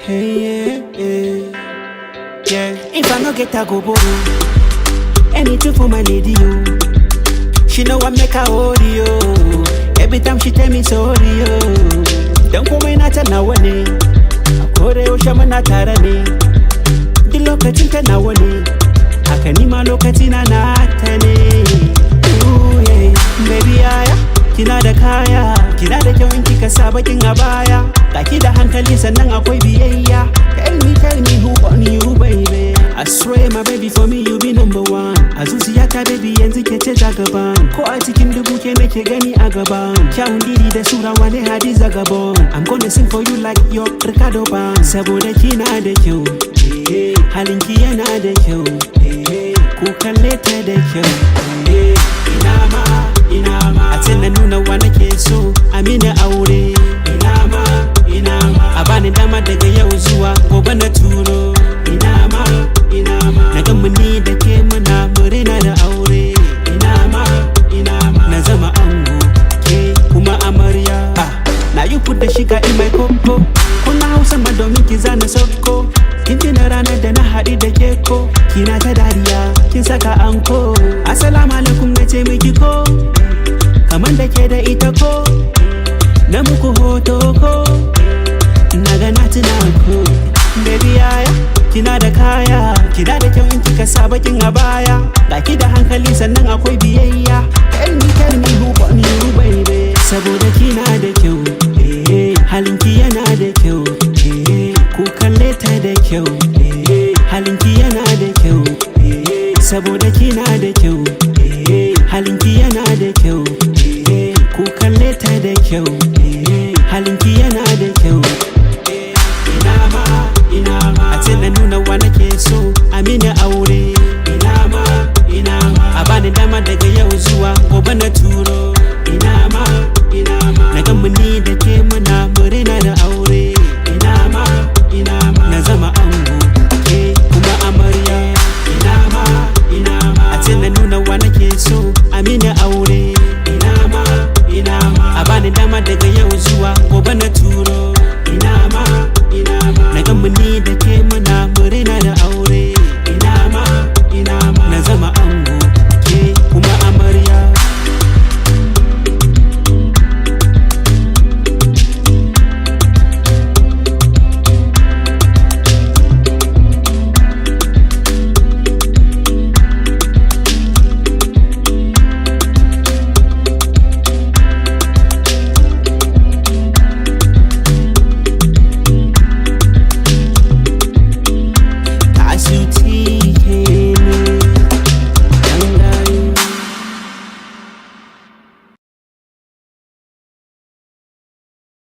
Hey, yeah. If I no get a go borrow anything for my lady, yo. She know I make her hold you. Every time she tell me sorry, yo. Don't come in at an hour, ne. Akore o shamana tarani. The locating na wani. Akanima locating na natane. Ooh yeah, baby aya. Kina da kaya, kina da kyau in kika sa bakin a baya. Kaki da hankali sannan akwai biyayya. Tell me who on you, baby. I swear my baby for me you be number one. A zuciyata baby yanzu ke ce zagaban. Ko a cikin dubu ke nake gani a gaban. Kyawun diri da sura wani hadiza gabon. I'm gonna sing for you like your Ricardo band. Saboda kina da kyau, halinki yana da kyau, ku kalle ta da kyau. Inama, inama, a ce na nuna wa nake so, amina aure. Inama, inama, a bani dama daga yau zuwa gobe na turo. Inama, inama, na gamu ni da ke muna murna da aure. Inama, inama, na zama ango ke kuma amarya. Now you put the sugar in my cocoa. Kuna hausa ma domin ki zana sauko. Kin tuna ranar da na haɗu da ke ko. Kina ta dariya, kin saka anko. Assalamu alaikum na ce miki ko. Kaman da ke da ita ko. Na muku hoto ko. Na ga na tuna ko. Baby aya, kina da kaya. Kina da kyau in kika sa bakin a baya. Baki da hankali sannan akwai biyayya. Tell me who born you, baby. Saboda kina da kyau, halinki yana da kyau, ku kalle ta da kyau, halinki yana da kyau, saboda kina da kyau.